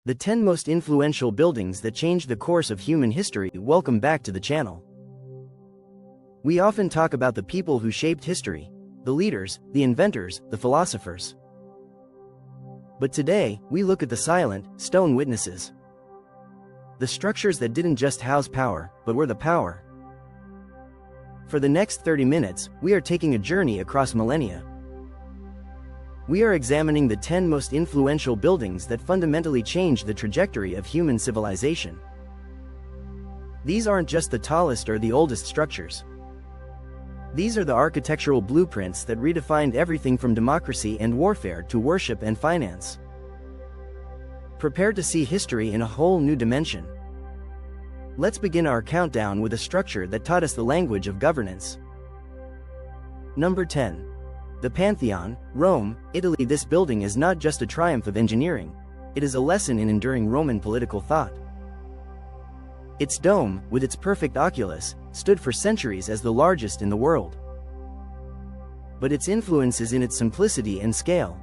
The 10 most influential buildings that changed the course of human history. Welcome back to the channel. We often talk about the people who shaped history, the leaders, the inventors, the philosophers. But today, we look at the silent, stone witnesses. The structures that didn't just house power, but were the power. For the next 30 minutes, we are taking a journey across millennia. We are examining the 10 most influential buildings that fundamentally changed the trajectory of human civilization. These aren't just the tallest or the oldest structures. These are the architectural blueprints that redefined everything from democracy and warfare to worship and finance. Prepare to see history in a whole new dimension. Let's begin our countdown with a structure that taught us the language of governance. Number 10. The Pantheon, Rome, Italy. This building is not just a triumph of engineering, it is a lesson in enduring Roman political thought. Its dome, with its perfect oculus, stood for centuries as the largest in the world. But its influence is in its simplicity and scale.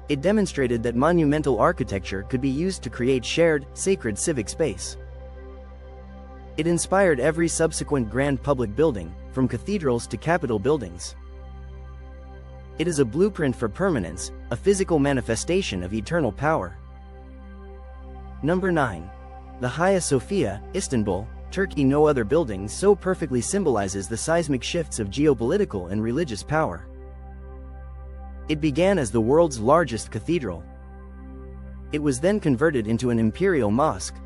It demonstrated that monumental architecture could be used to create shared, sacred civic space. It inspired every subsequent grand public building, from cathedrals to capitol buildings. It is a blueprint for permanence, a physical manifestation of eternal power. Number 9. The Hagia Sophia, Istanbul, Turkey. No other building so perfectly symbolizes the seismic shifts of geopolitical and religious power. It began as the world's largest cathedral. It was then converted into an imperial mosque.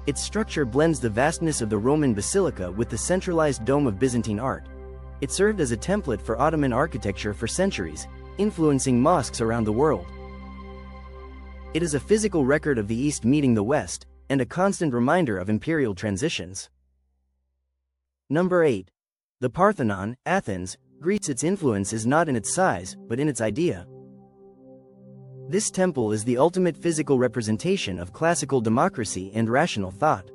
Its structure blends the vastness of the Roman basilica with the centralized dome of Byzantine art. It served as a template for Ottoman architecture for centuries, influencing mosques around the world. It is a physical record of the East meeting the West, and a constant reminder of imperial transitions. Number 8. The Parthenon, Athens, Greece. Its influence is not in its size, but in its idea. This temple is the ultimate physical representation of classical democracy and rational thought.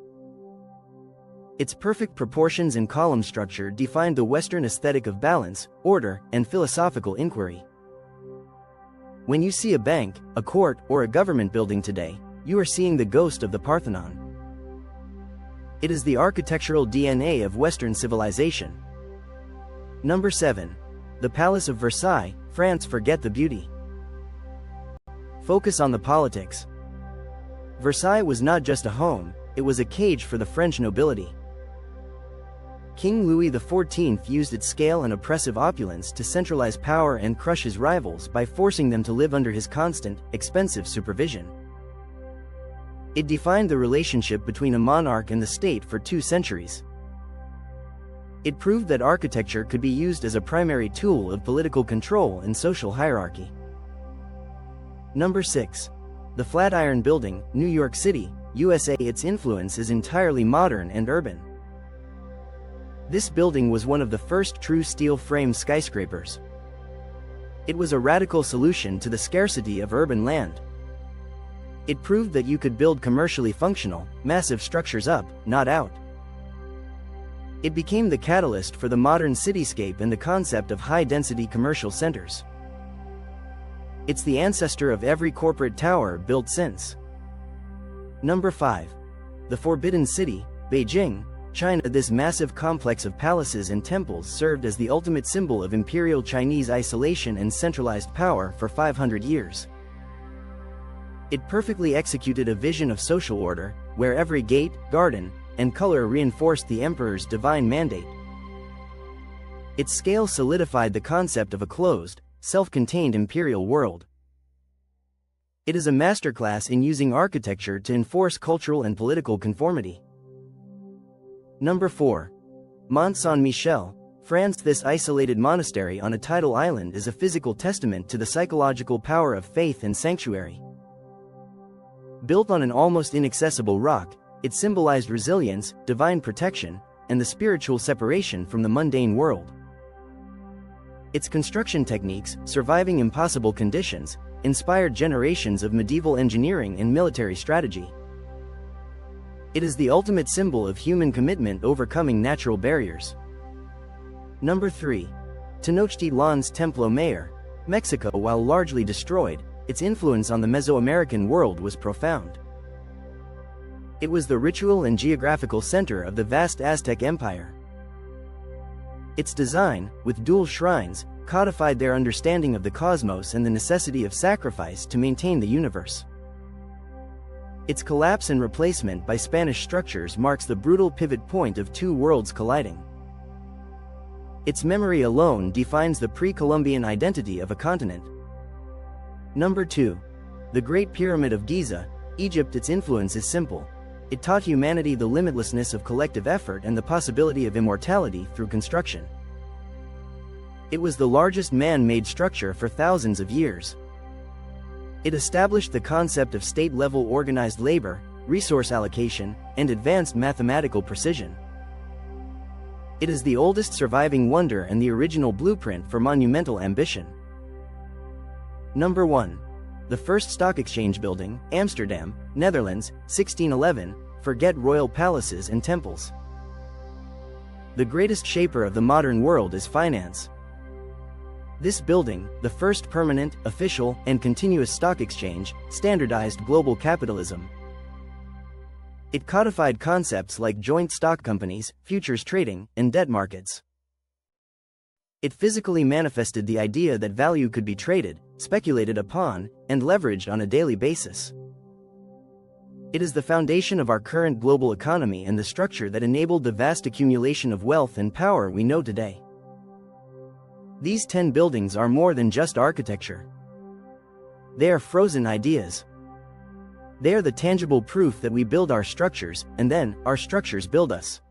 Its perfect proportions and column structure defined the Western aesthetic of balance, order, and philosophical inquiry. When you see a bank, a court, or a government building today, you are seeing the ghost of the Parthenon. It is the architectural DNA of Western civilization. Number 7. The Palace of Versailles, France. Forget the beauty. Focus on the politics. Versailles was not just a home, it was a cage for the French nobility. King Louis XIV used its scale and oppressive opulence to centralize power and crush his rivals by forcing them to live under his constant, expensive supervision. It defined the relationship between a monarch and the state for 2 centuries. It proved that architecture could be used as a primary tool of political control and social hierarchy. Number 6. The Flatiron Building, New York City, USA. Its influence is entirely modern and urban. This building was one of the first true steel-frame skyscrapers. It was a radical solution to the scarcity of urban land. It proved that you could build commercially functional, massive structures up, not out. It became the catalyst for the modern cityscape and the concept of high-density commercial centers. It's the ancestor of every corporate tower built since. Number 5. The Forbidden City, Beijing, China. This massive complex of palaces and temples served as the ultimate symbol of imperial Chinese isolation and centralized power for 500 years. It perfectly executed a vision of social order, where every gate, garden, and color reinforced the emperor's divine mandate. Its scale solidified the concept of a closed, self-contained imperial world. It is a masterclass in using architecture to enforce cultural and political conformity. Number 4. Mont Saint-Michel, France. This isolated monastery on a tidal island is a physical testament to the psychological power of faith and sanctuary. Built on an almost inaccessible rock, it symbolized resilience, divine protection, and the spiritual separation from the mundane world. Its construction techniques, surviving impossible conditions, inspired generations of medieval engineering and military strategy. It is the ultimate symbol of human commitment overcoming natural barriers. Number 3. Tenochtitlan's Templo Mayor, Mexico. While largely destroyed, its influence on the Mesoamerican world was profound. It was the ritual and geographical center of the vast Aztec Empire. Its design, with dual shrines, codified their understanding of the cosmos and the necessity of sacrifice to maintain the universe. Its collapse and replacement by Spanish structures marks the brutal pivot point of two worlds colliding. Its memory alone defines the pre-Columbian identity of a continent. Number 2. The Great Pyramid of Giza, Egypt. Its influence is simple. It taught humanity the limitlessness of collective effort and the possibility of immortality through construction. It was the largest man-made structure for thousands of years. It established the concept of state-level organized labor, resource allocation, and advanced mathematical precision. It is the oldest surviving wonder and the original blueprint for monumental ambition. Number 1. The first stock exchange building, Amsterdam, Netherlands, 1611, forget royal palaces and temples. The greatest shaper of the modern world is finance. This building, the first permanent, official, and continuous stock exchange, standardized global capitalism. It codified concepts like joint stock companies, futures trading, and debt markets. It physically manifested the idea that value could be traded, speculated upon, and leveraged on a daily basis. It is the foundation of our current global economy and the structure that enabled the vast accumulation of wealth and power we know today. These 10 buildings are more than just architecture. They are frozen ideas. They are the tangible proof that we build our structures, and then, our structures build us.